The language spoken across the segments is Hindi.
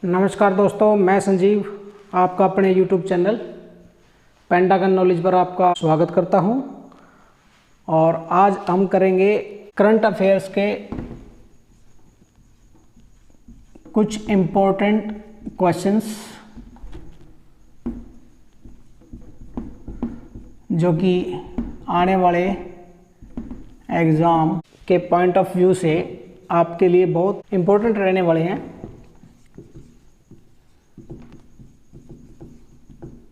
नमस्कार दोस्तों, मैं संजीव आपका अपने YouTube चैनल पेंटागन नॉलेज पर आपका स्वागत करता हूं। और आज हम करेंगे करंट अफेयर्स के कुछ इम्पोर्टेंट क्वेश्चंस जो कि आने वाले एग्ज़ाम के पॉइंट ऑफ व्यू से आपके लिए बहुत इम्पोर्टेंट रहने वाले हैं।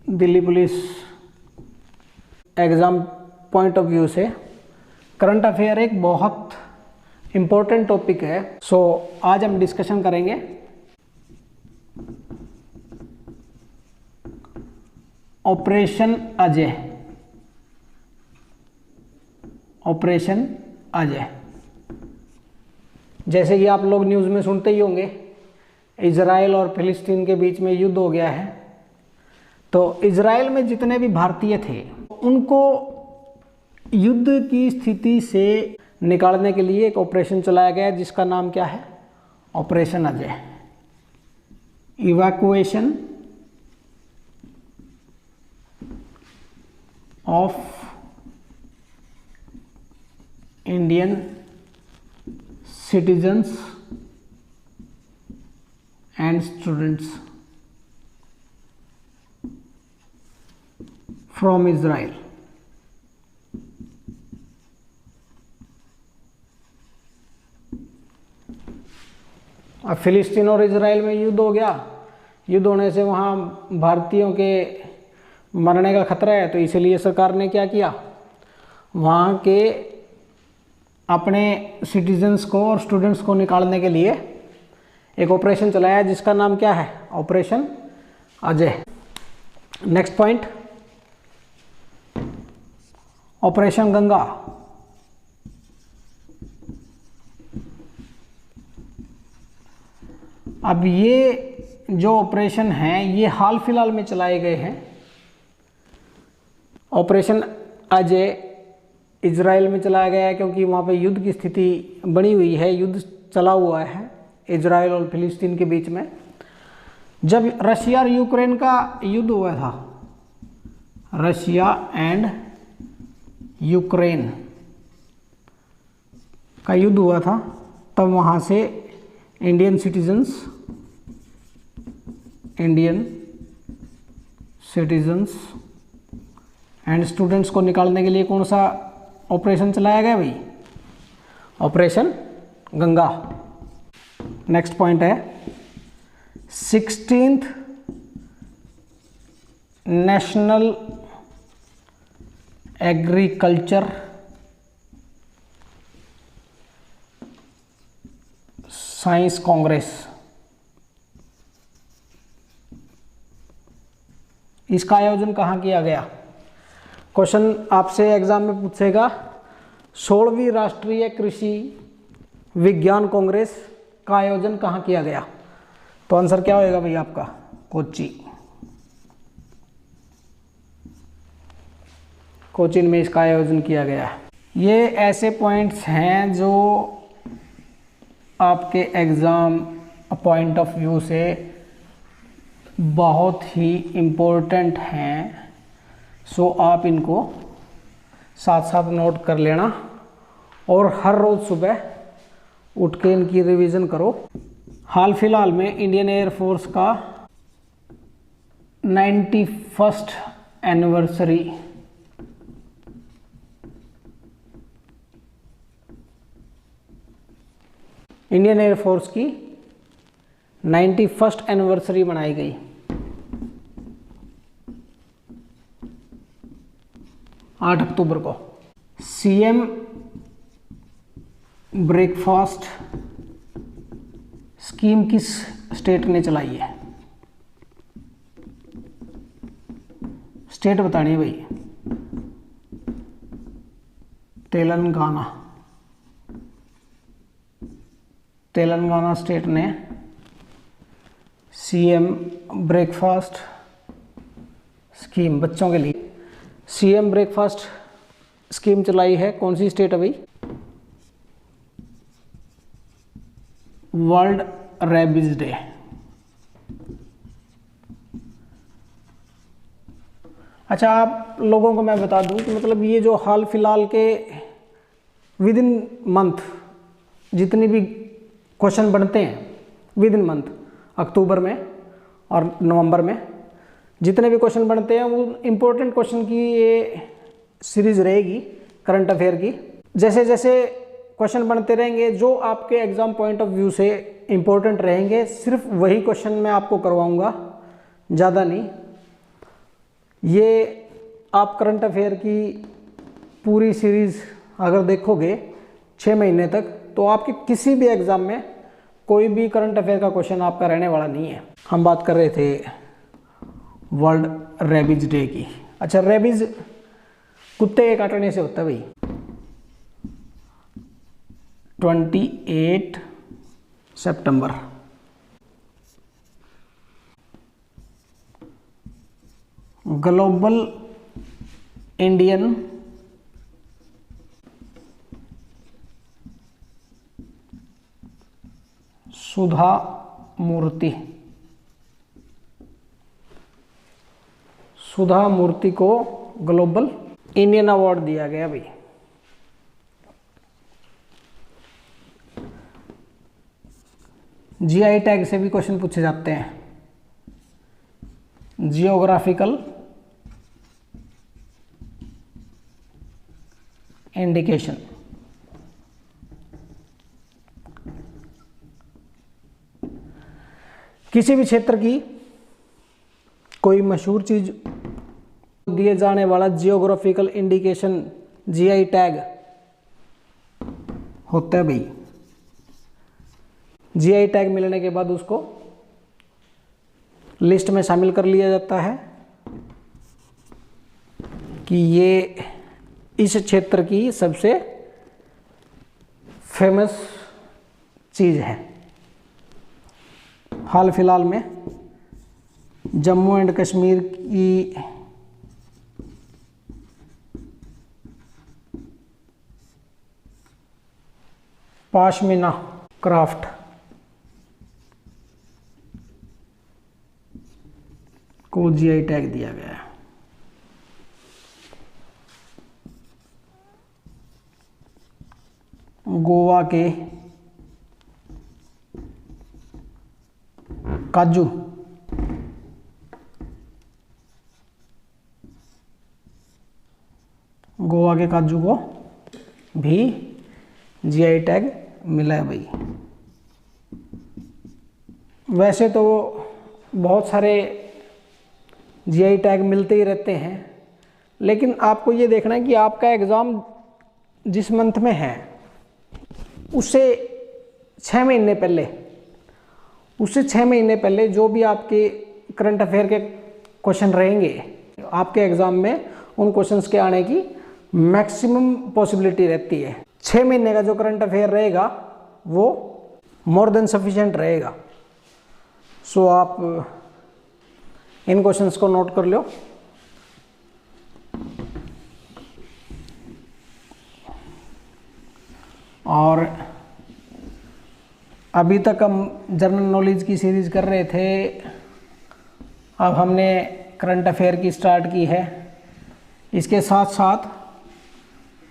Delhi police exam point of view से करंट अफेयर एक बहुत इम्पोर्टेंट टॉपिक है। सो आज हम डिस्कशन करेंगे ऑपरेशन अजय। ऑपरेशन अजय जैसे कि आप लोग न्यूज़ में सुनते ही होंगे, इजराइल और फिलिस्तीन के बीच में युद्ध हो गया है। तो इजराइल में जितने भी भारतीय थे उनको युद्ध की स्थिति से निकालने के लिए एक ऑपरेशन चलाया गया जिसका नाम क्या है? Operation Ajay. Evacuation of Indian citizens and students from Israel. अब फिलिस्तीन और इजराइल में युद्ध हो गया। युद्ध होने से वहाँ भारतीयों के मरने का खतरा है, तो इसलिए सरकार ने क्या किया, वहाँ के अपने सिटीजन्स को और स्टूडेंट्स को निकालने के लिए एक ऑपरेशन चलाया जिसका नाम क्या है? Operation Ajay. Next point, operation Ganga. अब ये जो ऑपरेशन हैं ये हाल फिलहाल में चलाए गए हैं। ऑपरेशन अजय इजराइल में चलाया गया है क्योंकि वहाँ पे युद्ध की स्थिति बनी हुई है, युद्ध चला हुआ है इजराइल और फिलिस्तीन के बीच में। जब रशिया और यूक्रेन का युद्ध हुआ था, रशिया एंड यूक्रेन का युद्ध हुआ था, तब वहाँ से इंडियन सिटीजन्स एंड स्टूडेंट्स को निकालने के लिए कौन सा ऑपरेशन चलाया गया भाई? ऑपरेशन गंगा। नेक्स्ट पॉइंट है 16th national agriculture science Congress. इसका आयोजन कहाँ किया गया? क्वेश्चन आपसे एग्जाम में पूछेगा 16वीं राष्ट्रीय कृषि विज्ञान कांग्रेस का आयोजन कहाँ किया गया? तो आंसर क्या होएगा भाई आपका? कोच्चि। कोचीन में इसका आयोजन किया गया है। ये ऐसे पॉइंट्स हैं जो आपके एग्ज़ाम पॉइंट ऑफ व्यू से बहुत ही इम्पोर्टेंट हैं। सो आप इनको साथ साथ नोट कर लेना और हर रोज़ सुबह उठ के इनकी रिवीजन करो। हाल फिलहाल में इंडियन एयरफोर्स का 91st एनिवर्सरी इंडियन एयरफोर्स की 91st एनिवर्सरी मनाई गई। आठ अक्टूबर को। सीएम ब्रेकफास्ट स्कीम किस स्टेट ने चलाई है? स्टेट बतानी है भाई। तेलंगाना स्टेट ने सीएम ब्रेकफास्ट स्कीम बच्चों के लिए सीएम ब्रेकफास्ट स्कीम चलाई है। कौन सी स्टेट है भाई? वर्ल्ड रेबीज डे अच्छा, आप लोगों को मैं बता दूं कि मतलब ये जो हाल फिलहाल के विद इन मंथ जितनी भी क्वेश्चन बनते हैं विद इन मंथ, अक्टूबर में और नवंबर में जितने भी क्वेश्चन बनते हैं वो इम्पोर्टेंट क्वेश्चन की ये सीरीज रहेगी करंट अफेयर की। जैसे जैसे क्वेश्चन बनते रहेंगे जो आपके एग्जाम पॉइंट ऑफ व्यू से इम्पोर्टेंट रहेंगे, सिर्फ वही क्वेश्चन मैं आपको करवाऊंगा, ज़्यादा नहीं। ये आप करंट अफेयर की पूरी सीरीज़ अगर देखोगे 6 महीने तक, तो आपके किसी भी एग्ज़ाम में कोई भी करंट अफेयर का क्वेश्चन आपका रहने वाला नहीं है। हम बात कर रहे थे वर्ल्ड रेबीज डे की। अच्छा, रेबीज कुत्ते के काटने से होता है भाई। 28 सितंबर ग्लोबल इंडियन सुधा मूर्ति को ग्लोबल इंडियन अवार्ड दिया गया भाई। जीआई टैग से भी क्वेश्चन पूछे जाते हैं, जियोग्राफिकल इंडिकेशन। किसी भी क्षेत्र की कोई मशहूर चीज दिए जाने वाला जियोग्राफिकल इंडिकेशन जीआई टैग होता है भाई। जीआई टैग मिलने के बाद उसको लिस्ट में शामिल कर लिया जाता है कि ये इस क्षेत्र की सबसे फेमस चीज है। हाल फिलहाल में जम्मू एंड कश्मीर की पाशमीना क्राफ्ट को जीआई टैग दिया गया है। गोवा के काजू को भी जीआई टैग मिला है भाई। वैसे तो बहुत सारे जीआई टैग मिलते ही रहते हैं, लेकिन आपको ये देखना है कि आपका एग्ज़ाम जिस मंथ में है उससे 6 महीने पहले जो भी आपके करंट अफेयर के क्वेश्चन रहेंगे आपके एग्ज़ाम में, उन क्वेश्चंस के आने की मैक्सिमम पॉसिबिलिटी रहती है। 6 महीने का जो करंट अफेयर रहेगा वो मोर देन सफिशिएंट रहेगा। सो आप इन क्वेश्चंस को नोट कर लो। और अभी तक हम जनरल नॉलेज की सीरीज़ कर रहे थे, अब हमने करंट अफेयर की स्टार्ट की है। इसके साथ साथ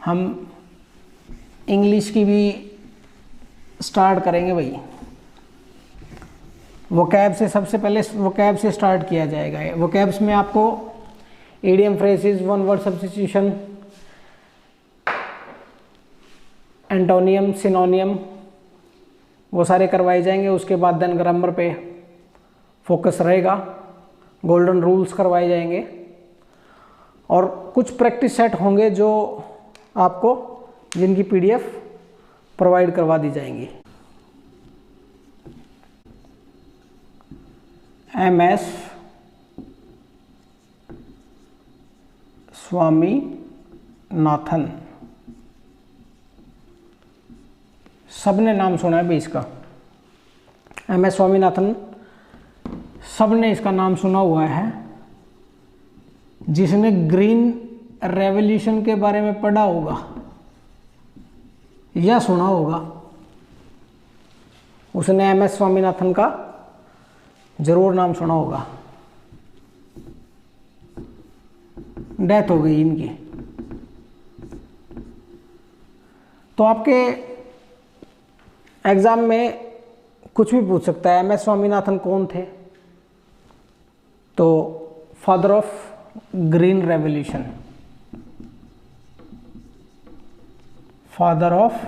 हम इंग्लिश की भी स्टार्ट करेंगे भाई। वोकैब से सबसे पहले वोकैब से स्टार्ट किया जाएगा। वोकैब्स में आपको idiom, phrases, one word substitution, antonym, सिनोनियम, वो सारे करवाए जाएंगे। उसके बाद देन ग्रामर पे फोकस रहेगा, गोल्डन रूल्स करवाए जाएंगे और कुछ प्रैक्टिस सेट होंगे जो आपको जिनकी पीडीएफ प्रोवाइड करवा दी जाएंगी। MS स्वामीनाथन, सबने नाम सुना है भाई इसका। MS स्वामीनाथन सबने इसका नाम सुना हुआ है। जिसने ग्रीन रेवोल्यूशन के बारे में पढ़ा होगा या सुना होगा, उसने MS स्वामीनाथन का जरूर नाम सुना होगा। डेथ हो गई इनकी। तो आपके एग्जाम में कुछ भी पूछ सकता है, MS स्वामीनाथन कौन थे? तो father of green revolution, father of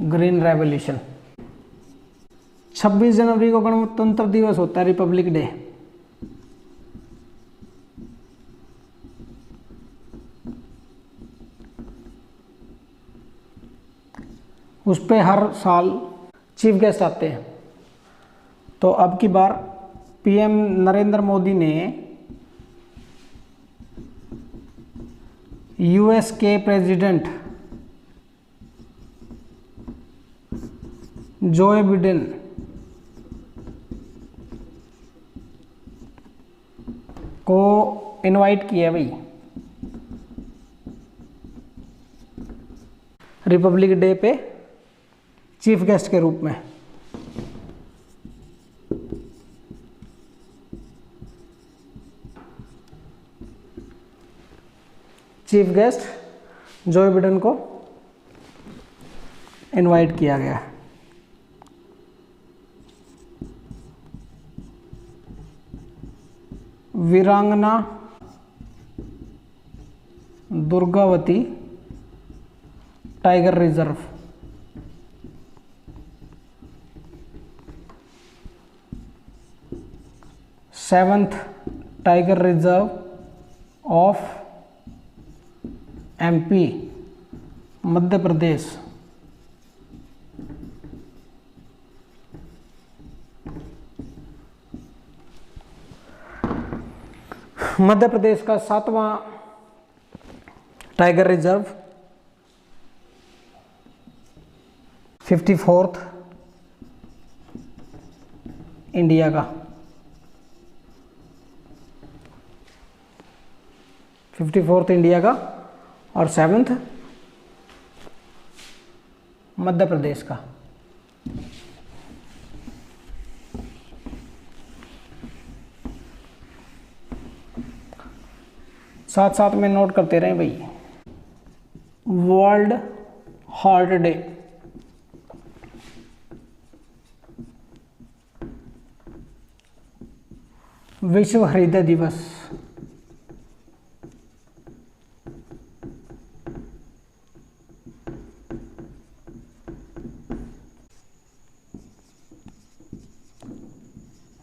green revolution. 26 जनवरी को गणतंत्र दिवस होता है, रिपब्लिक डे। उस पे हर साल चीफ गेस्ट आते हैं। तो अब की बार PM नरेंद्र मोदी ने US के प्रेसिडेंट जो बिडेन को इनवाइट किया भाई रिपब्लिक डे पे चीफ गेस्ट के रूप में। चीफ गेस्ट जो बिडेन को इनवाइट किया गया। वीरांगना Durgavati tiger reserve, seventh tiger reserve of MP Madhya Pradesh. Madhya Pradesh का 7वां टाइगर रिजर्व, 54th इंडिया का, 54th इंडिया का और 7th मध्य प्रदेश का। साथ साथ में नोट करते रहें भाई। वर्ल्ड हार्ट डे, विश्व हृदय दिवस,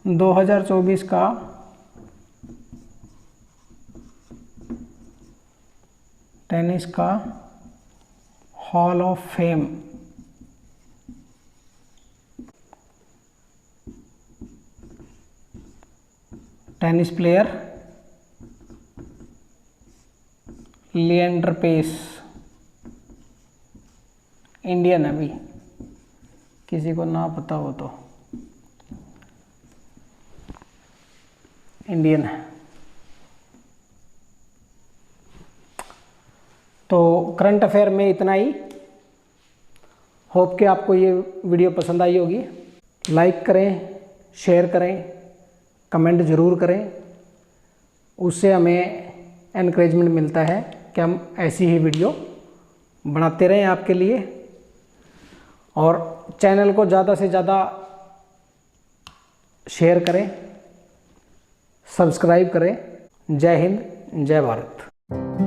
दो 2024 का टेनिस का hall of fame, tennis player Leander Paes, Indian है भाई, किसी को ना पता हो तो इंडियन है। तो करंट अफेयर में इतना ही। होप कि आपको ये वीडियो पसंद आई होगी। लाइक करें, शेयर करें, कमेंट ज़रूर करें, उससे हमें एनकरेजमेंट मिलता है कि हम ऐसी ही वीडियो बनाते रहें आपके लिए। और चैनल को ज़्यादा से ज़्यादा शेयर करें, सब्सक्राइब करें। जय हिंद, जय भारत।